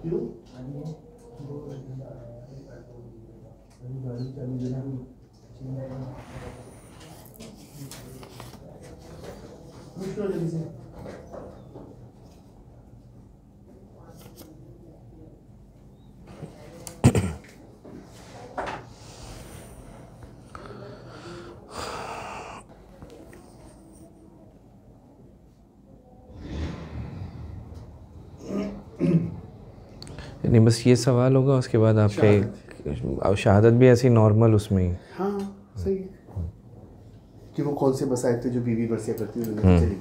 کیوں؟ نہیں بس یہ سوال ہوگا، اس کے بعد آپ کے شہادت بھی ایسی نارمل اس میں ہی. ہاں صحیح ہے کہ وہ کون سے مسائل تھے جو بیوی برسیہ کرتی ہوئی چلی گئی،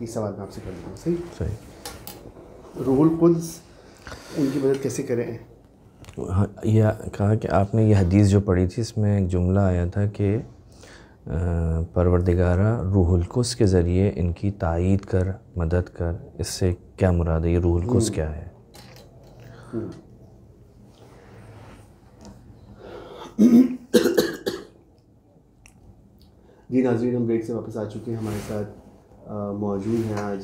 یہ سوال میں آپ سے کر لوں. صحیح. روح القدس ان کی مدد کیسے کریں؟ یہ کہا کہ آپ نے یہ حدیث جو پڑھی تھی اس میں ایک جملہ آیا تھا کہ پروردگارہ روح القدس کے ذریعے ان کی تائید کر، مدد کر. اس سے کیا مراد ہے؟ یہ روح القدس کیا ہے؟ جی ناظرین، ہم بریک سے واپس آ چکے ہیں. ہمارے ساتھ موجود ہیں آج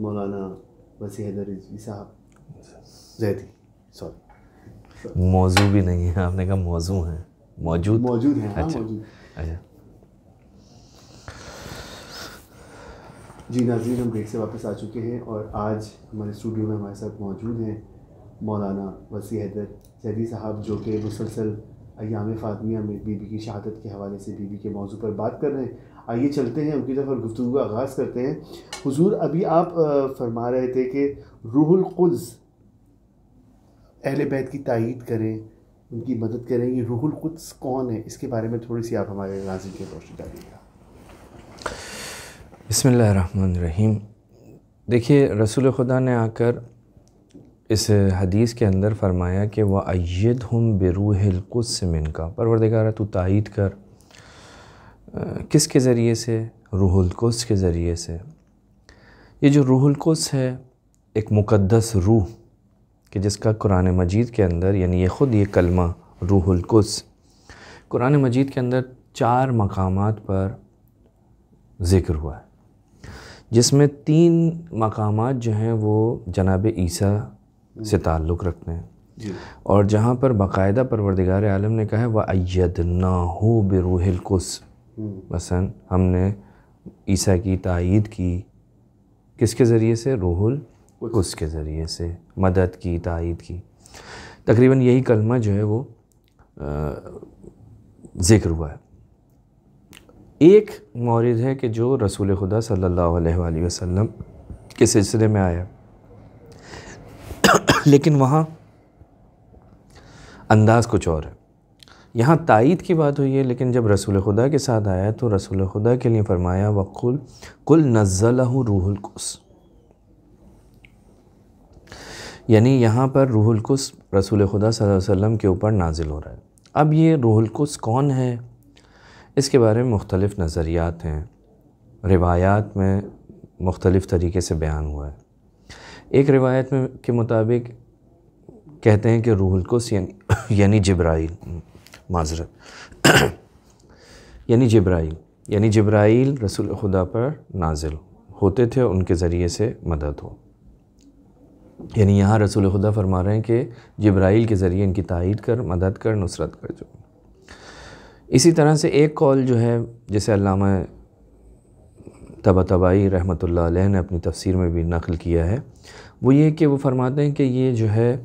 مولانا وسیع حیدر رضوی صاحب زیدی. سوری، موضوع بھی نہیں ہے، آپ نے کہا موضوع ہیں. موجود ہیں. اچھا اچھا جی ناظرین، ہم بریک سے واپس آ چکے ہیں اور آج ہمارے اسٹوڈیو میں ہمارے ساتھ موجود ہیں مولانا وسیع حیدر زیدی صاحب، جو کہ مسلسل ایام فاطمیہ میں بی بی کی شہادت کے حوالے سے بی بی کے موضوع پر بات کر رہے ہیں. آئیے چلتے ہیں ان کی طرف اور گفتگو کا آغاز کرتے ہیں. حضور، ابھی آپ فرما رہے تھے کہ روح القدس اہل بیت کی تائید کریں، ان کی مدد کریں. یہ روح القدس کون ہے؟ اس کے بارے میں تھوڑی سی آپ ہمارے ناظرین کی روشنی ڈالیے گا. بسم اللہ الرحمن الرحیم. دیکھیے، رسول خدا نے آ کر اس حدیث کے اندر فرمایا کہ وَأَيِّدْهُمْ بِرُوحِ الْقُدْسِ مِنْكَ. پروردگارہ تو تائید کر. کس کے ذریعے سے؟ روح القدس کے ذریعے سے. یہ جو روح القدس ہے ایک مقدس روح کہ جس کا قرآن مجید کے اندر، یعنی یہ خود یہ کلمہ روح القدس قرآن مجید کے اندر 4 مقامات پر ذکر ہوا ہے، جس میں 3 مقامات جو ہیں وہ جناب عیسیٰ سے تعلق رکھتے ہیں، اور جہاں پر باقاعدہ پروردگار عالم نے کہا ہے وَأَيَّدْنَاهُ بِرُوحِ الْقُدْسِ. مثلا ہم نے عیسیٰ کی تائید کی کس کے ذریعے سے؟ روح القدس کے ذریعے سے. مدد کی، تائید کی. تقریباً یہی کلمہ جو ہے وہ ذکر ہوا ہے. ایک مورد ہے کہ جو رسول خدا صلی اللہ علیہ وآلہ وسلم کے سلسلے میں آیا، لیکن وہاں انداز کچھ اور ہے. یہاں تائید کی بات ہوئی ہے، لیکن جب رسول خدا کے ساتھ آیا تو رسول خدا کے لیے فرمایا قُلْ نَزَّلَهُ روح القدس. یعنی یہاں پر روح القدس رسول خدا صلی اللہ علیہ وسلم کے اوپر نازل ہو رہا ہے. اب یہ روح القدس کون ہے؟ اس کے بارے میں مختلف نظریات ہیں، روایات میں مختلف طریقے سے بیان ہوا ہے. ایک روایت میں کے مطابق کہتے ہیں کہ روح القدس یعنی جبرائیل، معذرت یعنی جبرائیل رسول خدا پر نازل ہوتے تھے، ان کے ذریعے سے مدد ہو. یعنی یہاں رسول خدا فرما رہے ہیں کہ جبرائیل کے ذریعے ان کی تائید کر، مدد کر، نصرت کر. جو اسی طرح سے ایک قول جو ہے جسے علامہ طباطبائی رحمۃ اللہ علیہ نے اپنی تفسیر میں بھی نقل کیا ہے، وہ یہ کہ وہ فرماتے ہیں کہ یہ جو ہے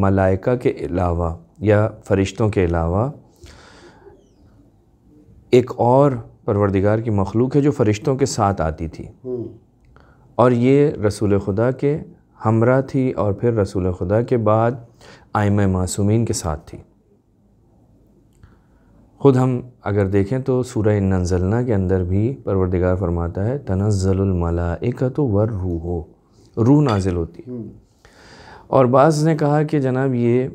ملائکہ کے علاوہ یا فرشتوں کے علاوہ ایک اور پروردگار کی مخلوق ہے جو فرشتوں کے ساتھ آتی تھی، اور یہ رسول خدا کے ہمراہ تھی، اور پھر رسول خدا کے بعد ائمہ معصومین کے ساتھ تھی. خود ہم اگر دیکھیں تو سورہ نزلنا کے اندر بھی پروردگار فرماتا ہے تنزل الملائکۃ والروح، روح نازل ہوتی ہے. اور بعض نے کہا کہ جناب یہ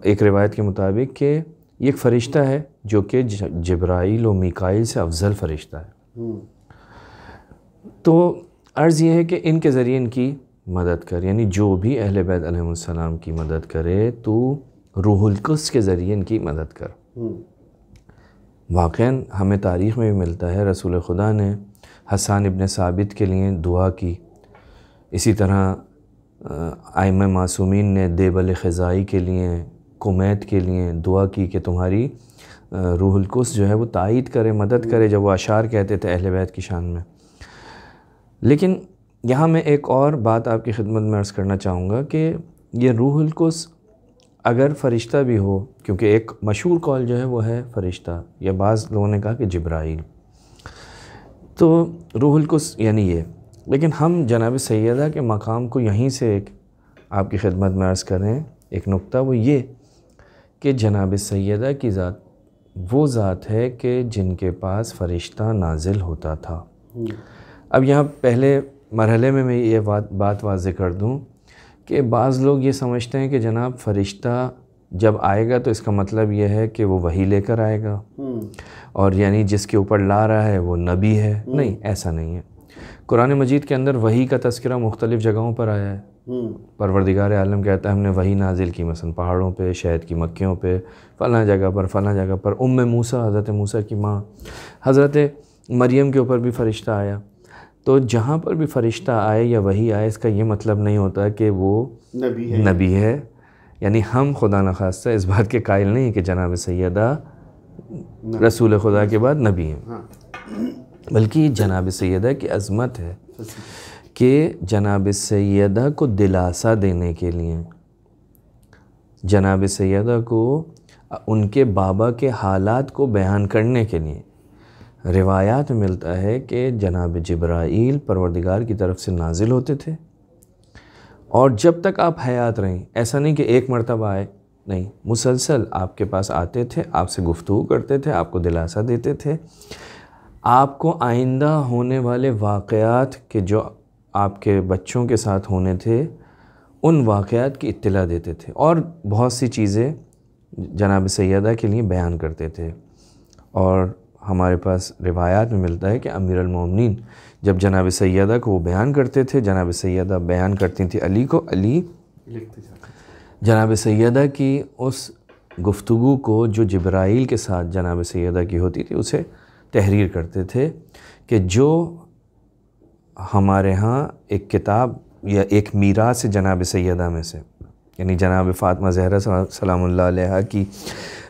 ایک روایت کے مطابق کہ یہ ایک فرشتہ ہے جو کہ جبرائیل و میکائیل سے افضل فرشتہ ہے. تو عرض یہ ہے کہ ان کے ذریعے ان کی مدد کر، یعنی جو بھی اہل بیت علیہ السلام کی مدد کرے تو روح القدس کے ذریعے ان کی مدد کر. واقعاً ہمیں تاریخ میں بھی ملتا ہے رسول خدا نے حسان ابن ثابت کے لیے دعا کی، اسی طرح ائمہ معصومین نے دیبل خزائی کے لیے، کمیت کے لیے دعا کی کہ تمہاری روح القدس جو ہے وہ تائید کرے، مدد کرے، جب وہ اشعار کہتے تھے اہل بیت کی شان میں۔ لیکن یہاں میں ایک اور بات آپ کی خدمت میں عرض کرنا چاہوں گا کہ یہ روح القدس اگر فرشتہ بھی ہو، کیونکہ ایک مشہور قول جو ہے وہ ہے فرشتہ، یا بعض لوگوں نے کہا کہ جبرائیل، تو روح القدس یعنی یہ، لیکن ہم جناب سیدہ کے مقام کو یہیں سے ایک آپ کی خدمت میں عرض کریں ایک نقطہ، وہ یہ کہ جناب سیدہ کی ذات وہ ذات ہے کہ جن کے پاس فرشتہ نازل ہوتا تھا۔ اب یہاں پہلے مرحلے میں یہ بات واضح کر دوں کہ بعض لوگ یہ سمجھتے ہیں کہ جناب فرشتہ جب آئے گا تو اس کا مطلب یہ ہے کہ وہ وحی لے کر آئے گا، اور یعنی جس کے اوپر لا رہا ہے وہ نبی ہے۔ نہیں، ایسا نہیں ہے۔ قرآن مجید کے اندر وحی کا تذکرہ مختلف جگہوں پر آیا ہے۔ پروردگار عالم کہتا ہے ہم نے وحی نازل کی، مثلا پہاڑوں پہ، شہد کی مکھیوں پہ، فلاں جگہ پر، فلاں جگہ پر۔ موسیٰ، حضرت موسیٰ کی ماں حضرت مریم کے اوپر بھی فرشتہ آیا۔ تو جہاں پر بھی فرشتہ آئے یا وحی آئے، اس کا یہ مطلب نہیں ہوتا کہ وہ نبی ہے۔ یعنی ہم خدا نخواستہ اس بات کے قائل نہیں کہ جناب سیدہ رسول خدا کے بعد نبی ہیں، بلکہ جناب سیدہ کی عظمت ہے کہ جناب سیدہ کو دلاسا دینے کے لیے، جناب سیدہ کو ان کے بابا کے حالات کو بیان کرنے کے لیے روایات میں ملتا ہے کہ جناب جبرائیل پروردگار کی طرف سے نازل ہوتے تھے، اور جب تک آپ حیات رہیں، ایسا نہیں کہ ایک مرتبہ آئے، نہیں، مسلسل آپ کے پاس آتے تھے، آپ سے گفتگو کرتے تھے، آپ کو دلاسا دیتے تھے، آپ کو آئندہ ہونے والے واقعات کے جو آپ کے بچوں کے ساتھ ہونے تھے ان واقعات کی اطلاع دیتے تھے، اور بہت سی چیزیں جناب سیدہ کے لیے بیان کرتے تھے۔ اور ہمارے پاس روایات میں ملتا ہے کہ امیر المومنین جب جناب سیدہ کو وہ بیان کرتے تھے، جناب سیدہ بیان کرتی تھی علی کو، علی جناب سیدہ کی اس گفتگو کو جو جبرائیل کے ساتھ جناب سیدہ کی ہوتی تھی اسے تحریر کرتے تھے، کہ جو ہمارے ہاں ایک کتاب یا ایک میراث ہے جناب سیدہ میں سے، یعنی جناب فاطمہ زہرا سلام اللہ علیہا کی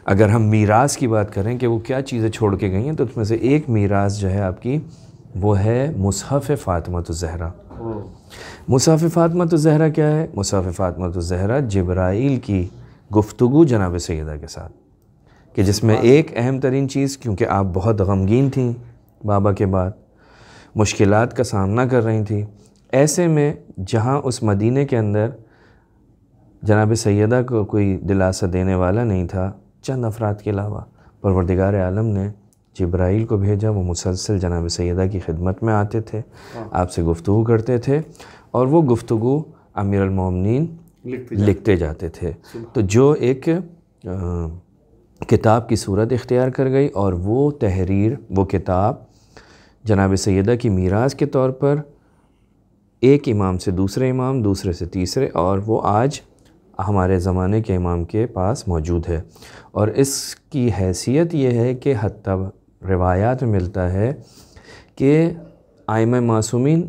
اگر ہم میراث کی بات کریں کہ وہ کیا چیزیں چھوڑ کے گئی ہیں، تو اس میں سے ایک میراث جو ہے آپ کی وہ ہے مصحف فاطمہ الزہرا۔ مصحف فاطمہ الزہرا کیا ہے؟ مصحف فاطمہ الزہرا جبرائیل کی گفتگو جناب سیدہ کے ساتھ، کہ جس میں ایک اہم ترین چیز، کیونکہ آپ بہت غمگین تھیں بابا کے بعد، مشکلات کا سامنا کر رہی تھیں، ایسے میں جہاں اس مدینے کے اندر جناب سیدہ کو کوئی دلاسا دینے والا نہیں تھا چند افراد کے علاوہ، پروردگار عالم نے جبرائیل کو بھیجا، وہ مسلسل جناب سیدہ کی خدمت میں آتے تھے، آپ سے گفتگو کرتے تھے، اور وہ گفتگو امیر المومنین لکھتے جاتے تھے، تو جو ایک کتاب کی صورت اختیار کر گئی، اور وہ تحریر، وہ کتاب جناب سیدہ کی میراث کے طور پر ایک امام سے دوسرے امام، دوسرے سے تیسرے، اور وہ آج ہمارے زمانے کے امام کے پاس موجود ہے۔ اور اس کی حیثیت یہ ہے کہ حتیٰ روایات میں ملتا ہے کہ ائمہ معصومین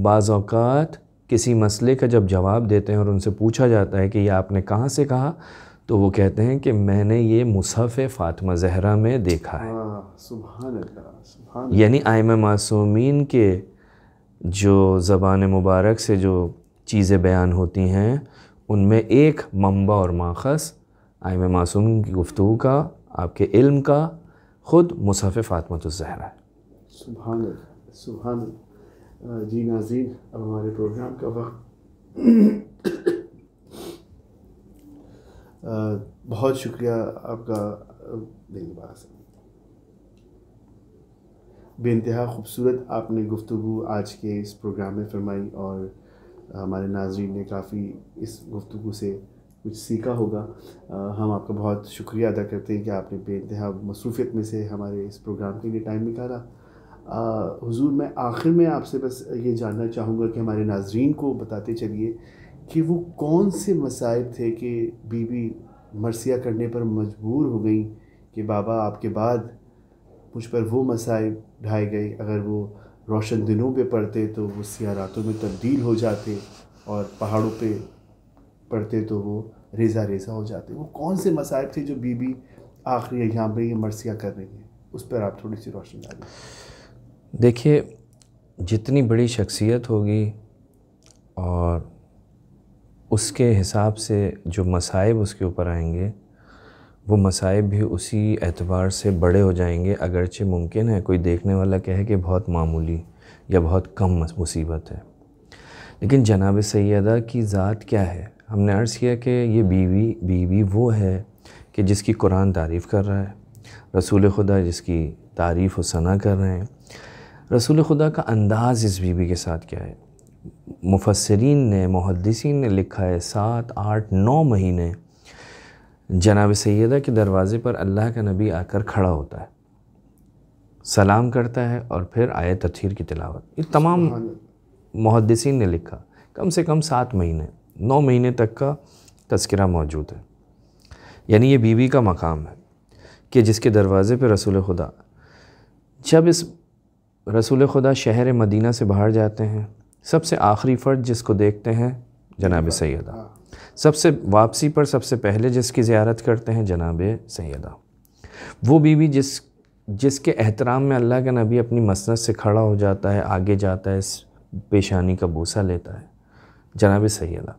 بعض اوقات کسی مسئلے کا جب جواب دیتے ہیں اور ان سے پوچھا جاتا ہے کہ یہ آپ نے کہاں سے کہا، تو وہ کہتے ہیں کہ میں نے یہ مصحف فاطمہ زہرا میں دیکھا ہے۔ سبحان اللہ، سبحان اللہ۔ یعنی ائمہ معصومین کے جو زبان مبارک سے جو چیزیں بیان ہوتی ہیں ان میں ایک منبع اور ماخذ ائمہ معصومین کی گفتگو کا، آپ کے علم کا، خود مصحف فاطمہ الزہرا ہے۔ سبحان اللہ، سبحان اللہ۔ جی ناظرین، اب ہمارے پروگرام کا وقت، بہت شکریہ آپ کا، بے انتہا خوبصورت آپ نے گفتگو آج کے اس پروگرام میں فرمائی، اور ہمارے ناظرین نے کافی اس گفتگو سے کچھ سیکھا ہوگا۔ ہم آپ کا بہت شکریہ ادا کرتے ہیں کہ آپ نے بے انتہا مصروفیت میں سے ہمارے اس پروگرام کے لیے ٹائم نکالا۔ حضور، میں آخر میں آپ سے بس یہ جاننا چاہوں گا کہ ہمارے ناظرین کو بتاتے چلیے کہ وہ کون سے مصائب تھے کہ بی بی مرثیہ کرنے پر مجبور ہو گئیں کہ بابا آپ کے بعد مجھ پر وہ مصائب ڈھائے گئے، اگر وہ روشن دنوں پہ پڑتے تو وہ سیاہ راتوں میں تبدیل ہو جاتے، اور پہاڑوں پہ پڑتے تو وہ ریزہ ریزہ ہو جاتے. وہ کون سے مصائب تھے جو بی بی آخری ایام میں یہ مرثیہ کر رہی ہیں؟ اس پر آپ تھوڑی سی روشنی ڈالیں. دیکھیے جتنی بڑی شخصیت ہوگی اور اس کے حساب سے جو مصائب اس کے اوپر آئیں گے وہ مصائب بھی اسی اعتبار سے بڑے ہو جائیں گے. اگرچہ ممکن ہے کوئی دیکھنے والا کہے کہ بہت معمولی یا بہت کم مصیبت ہے، لیکن جناب سیدہ کی ذات کیا ہے؟ ہم نے عرض کیا کہ یہ بیوی وہ ہے کہ جس کی قرآن تعریف کر رہا ہے، رسول خدا جس کی تعریف و ثنا کر رہے ہیں. رسول خدا کا انداز اس بیوی کے ساتھ کیا ہے؟ مفسرین نے، محدثین نے لکھا ہے 7 8 9 مہینے جناب سیدہ کے دروازے پر اللہ کا نبی آ کر کھڑا ہوتا ہے، سلام کرتا ہے اور پھر آیت تطہیر کی تلاوت. یہ تمام محدثین نے لکھا، کم سے کم 7 مہینے 9 مہینے تک کا تذکرہ موجود ہے. یعنی یہ بیوی کا مقام ہے کہ جس کے دروازے پہ رسول خدا، جب اس رسول خدا شہر مدینہ سے باہر جاتے ہیں، سب سے آخری فرد جس کو دیکھتے ہیں جناب سیدہ، سب سے واپسی پر سب سے پہلے جس کی زیارت کرتے ہیں جناب سیدہ. وہ بیوی جس کے احترام میں اللہ کا نبی اپنی مسند سے کھڑا ہو جاتا ہے، آگے جاتا ہے، پیشانی کا بوسہ لیتا ہے، جناب سیدہ.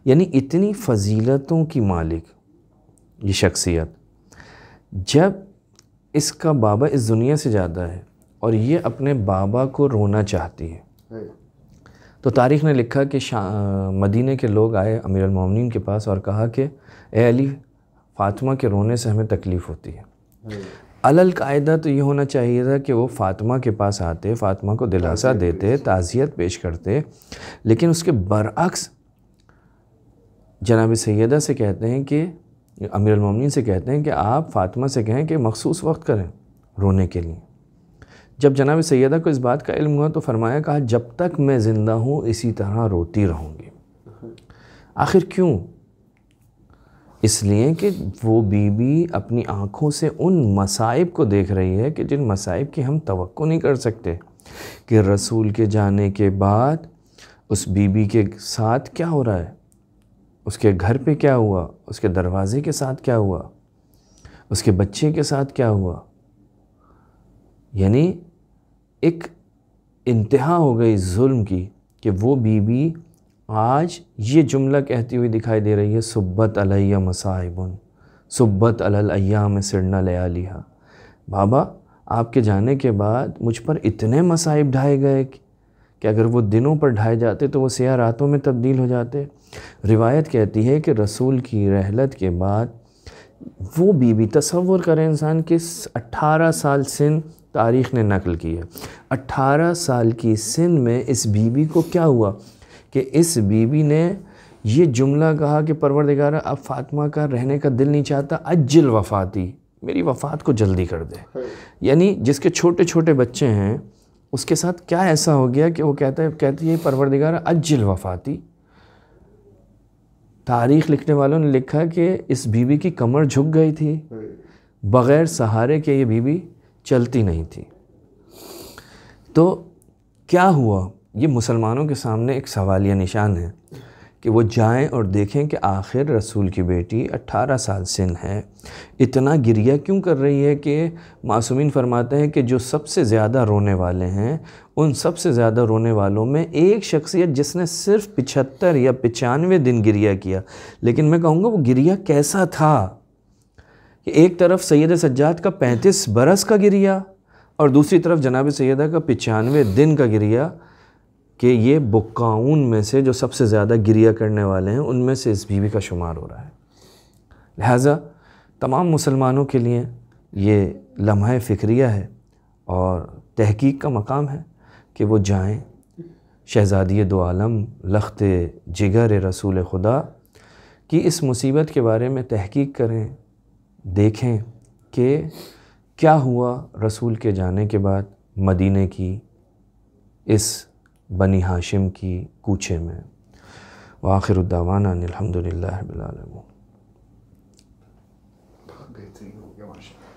یعنی اتنی فضیلتوں کی مالک یہ شخصیت، جب اس کا بابا اس دنیا سے جاتا ہے اور یہ اپنے بابا کو رونا چاہتی ہے، تو تاریخ نے لکھا کہ مدینہ کے لوگ آئے امیر المومنین کے پاس اور کہا کہ اے علی، فاطمہ کے رونے سے ہمیں تکلیف ہوتی ہے. القاعدہ تو یہ ہونا چاہیے تھا کہ وہ فاطمہ کے پاس آتے، فاطمہ کو دلاسا دیتے، تعزیت پیش کرتے، لیکن اس کے برعکس جناب سیدہ سے کہتے ہیں کہ امیر المومنین سے کہتے ہیں کہ آپ فاطمہ سے کہیں کہ مخصوص وقت کریں رونے کے لیے. جب جناب سیدہ کو اس بات کا علم ہوا تو فرمایا، کہا جب تک میں زندہ ہوں اسی طرح روتی رہوں گی. آخر کیوں؟ اس لیے کہ وہ بیوی اپنی آنکھوں سے ان مصائب کو دیکھ رہی ہے کہ جن مصائب کی ہم توقع نہیں کر سکتے کہ رسول کے جانے کے بعد اس بیوی کے ساتھ کیا ہو رہا ہے، اس کے گھر پہ کیا ہوا، اس کے دروازے کے ساتھ کیا ہوا، اس کے بچے کے ساتھ کیا ہوا. یعنی ایک انتہا ہو گئی ظلم کی کہ وہ بیوی آج یہ جملہ کہتی ہوئی دکھائی دے رہی ہے، صبت علیہ مصائب صبت علی الایام سرنا لیالیہا. بابا آپ کے جانے کے بعد مجھ پر اتنے مصائب ڈھائے گئے کہ اگر وہ دنوں پر ڈھائے جاتے تو وہ سیاہ راتوں میں تبدیل ہو جاتے. روایت کہتی ہے کہ رسول کی رحلت کے بعد وہ بیوی، تصور کریں انسان کہ 18 سال سن تاریخ نے نقل کی ہے، 18 سال کی سن میں اس بیوی کو کیا ہوا کہ اس بیوی نے یہ جملہ کہا کہ پروردگارہ اب فاطمہ کا رہنے کا دل نہیں چاہتا، اجل وفاتی، میری وفات کو جلدی کر دے. یعنی جس کے چھوٹے چھوٹے بچے ہیں اس کے ساتھ کیا ایسا ہو گیا کہ وہ کہتی ہے پروردگارہ اجل وفاتی. تاریخ لکھنے والوں نے لکھا کہ اس بیوی کی کمر جھک گئی تھی، بغیر سہارے کے یہ بیوی چلتی نہیں تھی. تو کیا ہوا؟ یہ مسلمانوں کے سامنے ایک سوالیہ نشان ہے کہ وہ جائیں اور دیکھیں کہ آخر رسول کی بیٹی 18 سال سن ہے، اتنا گریہ کیوں کر رہی ہے کہ معصومین فرماتے ہیں کہ جو سب سے زیادہ رونے والے ہیں ان سب سے زیادہ رونے والوں میں ایک شخصیت جس نے صرف 75 یا 95 دن گریہ کیا. لیکن میں کہوں گا وہ گریہ کیسا تھا کہ ایک طرف سید سجاد کا 35 برس کا گریہ اور دوسری طرف جناب سیدہ کا 95 دن کا گریہ، کہ یہ بکاؤن میں سے جو سب سے زیادہ گریہ کرنے والے ہیں ان میں سے اس بیوی کا شمار ہو رہا ہے. لہٰذا تمام مسلمانوں کے لیے یہ لمحہ فکریہ ہے اور تحقیق کا مقام ہے کہ وہ جائیں، شہزادی دو عالم لخت جگر رسول خدا کی اس مصیبت کے بارے میں تحقیق کریں، دیکھیں کہ کیا ہوا رسول کے جانے کے بعد مدینہ کی اس بنی ہاشم کی کوچے میں. وآخر الدعوانا ان الحمدللہ رب العالمین. بہترین ہو گیا ماشاء اللہ.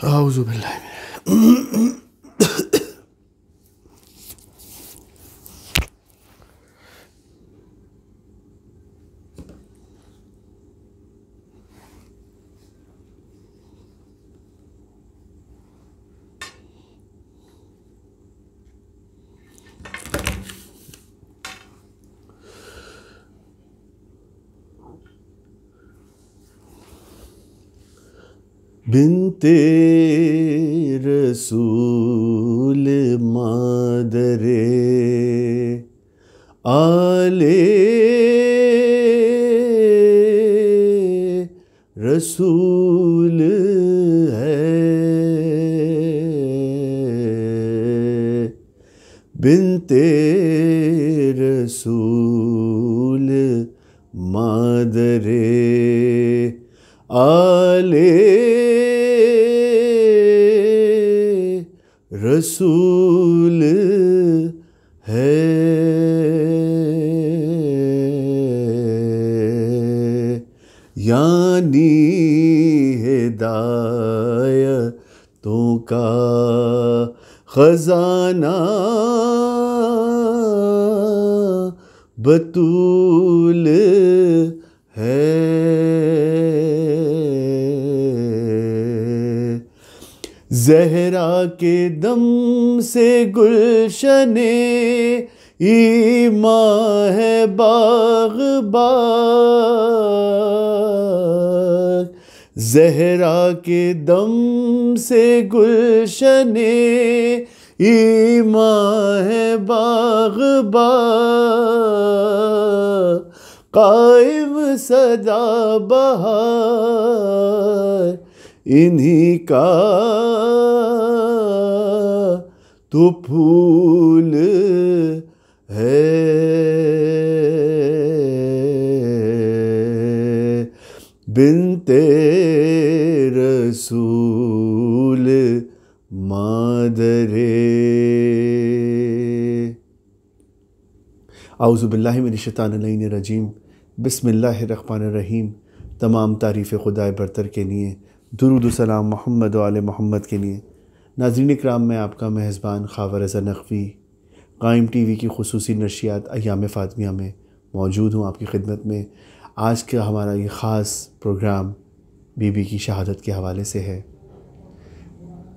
اعوذ باللہ من بنت رسول مادر آل رسول ہے، بنت رسول مادر آل رسول ہے، یعنی ہدایتوں کا خزانہ بطول ہے، زہرا کے دم سے گلشن ایماں ہے باغ باغ، زہرا کے دم سے گلشن ایماں ہے باغ باغ، قائم سدا بہار انہی کا تو پھول ہے، بنت رسول مادر۔ اعوذ باللہ من الشیطان الرجیم، بسم اللہ الرحمن الرحیم۔ تمام تعریف خدا برتر کے لیے، درود و سلام محمد و آل محمد کے لیے۔ ناظرین اکرام، میں آپ کا میزبان خاور رضا نقوی قائم ٹی وی کی خصوصی نشریات ایام فاطمیہ میں موجود ہوں آپ کی خدمت میں۔ آج کا ہمارا یہ خاص پروگرام بی بی کی شہادت کے حوالے سے ہے۔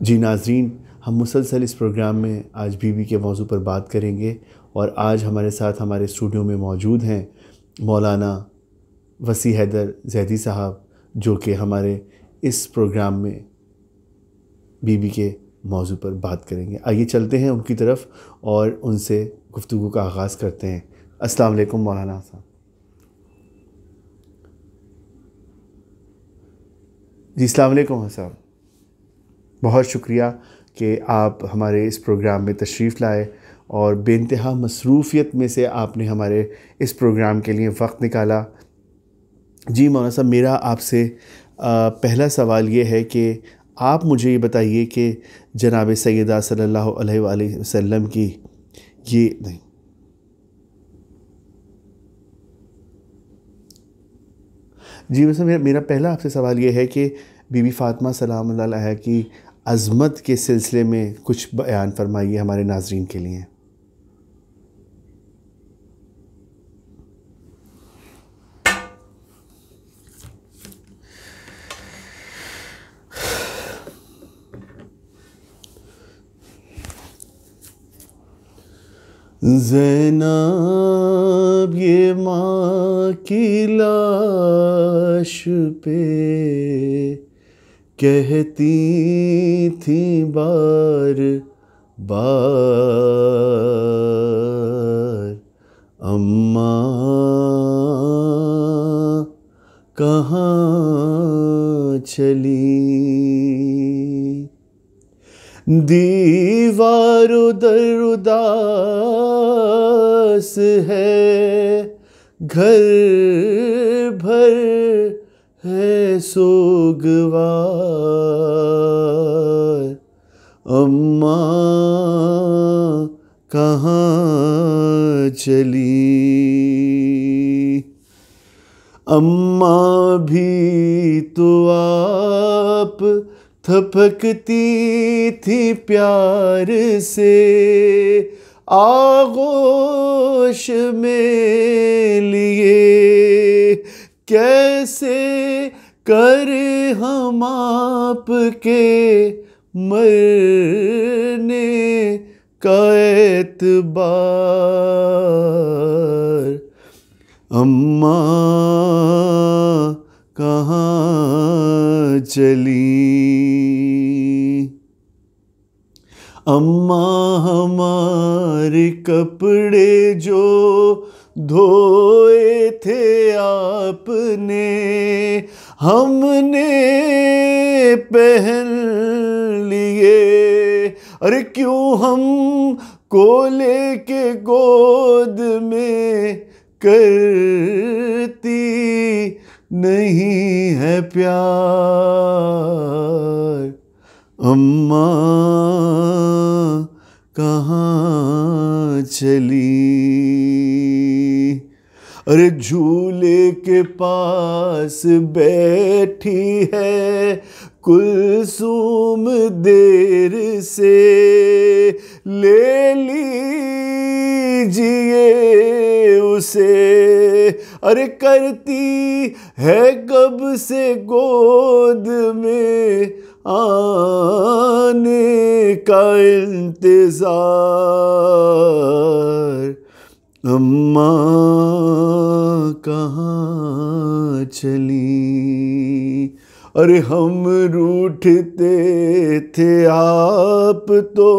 جی ناظرین، ہم مسلسل اس پروگرام میں آج بی بی کے موضوع پر بات کریں گے، اور آج ہمارے ساتھ ہمارے اسٹوڈیو میں موجود ہیں مولانا وسیع حیدر زیدی صاحب، جو کہ ہمارے اس پروگرام میں بی بی کے موضوع پر بات کریں گے۔ آئیے چلتے ہیں ان کی طرف اور ان سے گفتگو کا آغاز کرتے ہیں۔ السلام علیکم مولانا صاحب۔ جی السلام علیکم صاحب، بہت شکریہ کہ آپ ہمارے اس پروگرام میں تشریف لائے، اور بے انتہا مصروفیت میں سے آپ نے ہمارے اس پروگرام کے لیے وقت نکالا۔ جی مولانا صاحب، میرا آپ سے پہلا سوال یہ ہے کہ آپ مجھے یہ بتائیے کہ جناب سیدہ صلی اللہ علیہ وآلہ وسلم کی یہ نہیں جی ویسے میرا پہلا آپ سے سوال یہ ہے کہ بی بی فاطمہ سلام اللہ علیہا کی عظمت کے سلسلے میں کچھ بیان فرمائیے ہمارے ناظرین کے لیے۔ زینب یہ ماں کی لاش پہ کہتی تھیں بار بار اماں کہاں چلی. دیوار در اداس ہے گھر بھر ہے سوگوار اماں کہاں چلی. اماں بھی تو آپ تھپکتی تھی پیار سے آغوش میں لیے کیسے کرے ہم آپ کے مرنے کا اعتبار اماں کہاں چلی. اماں ہمارے کپڑے جو دھوئے تھے آپ نے ہم نے پہن لیے. ارے کیوں ہم کو لے کے گود میں کرتی نہیں ہے پیار اماں کہاں چلی. ارے جھولے کے پاس بیٹھی ہے کلثوم دیر سے لے لیجیے اسے. ارے کرتی ہے کب سے گود میں آنے کا انتظار اماں کہاں چلی. ارے ہم روٹھتے تھے آپ تو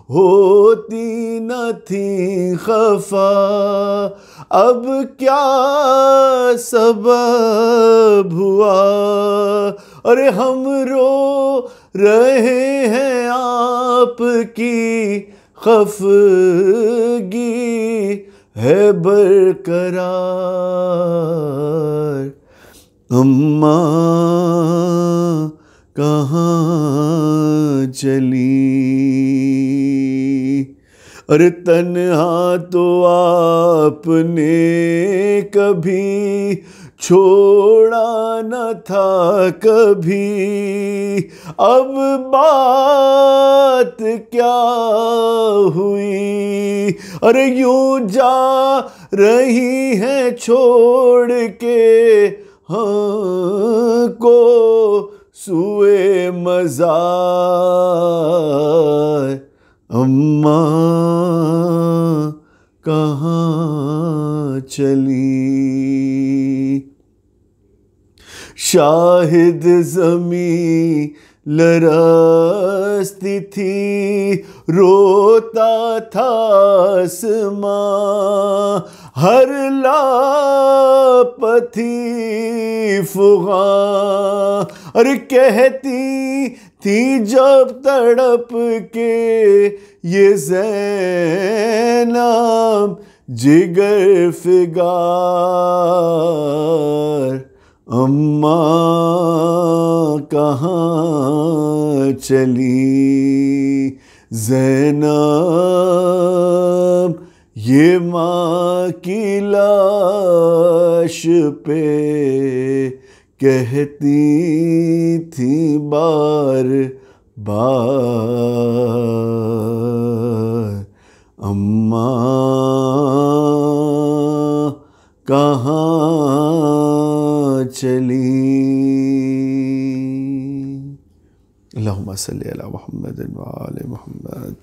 ہوتی نہ تھی خفا اب کیا سبب ہوا. ارے ہم رو رہے ہیں آپ کی خفگی ہے برقرار اماں کہاں چلی. ارے تنہا تو آپ نے کبھی چھوڑا نہ تھا کبھی اب بات کیا ہوئی. ارے یوں جا رہی ہیں چھوڑ کے ہاں کو سوئے مزار اماں کہاں چلی. شاہد زمیں لرزتی تھی روتا تھا آسماں ہر لاپتھی فغاں. ارے کہتی تھی جب تڑپ کے یہ زینب جگر فگار اماں کہاں چلی. زینب یہ ماں کی لاش پہ کہتی تھی بار بار اماں کہاں چلی. اللہم صلی علی محمد و آل محمد.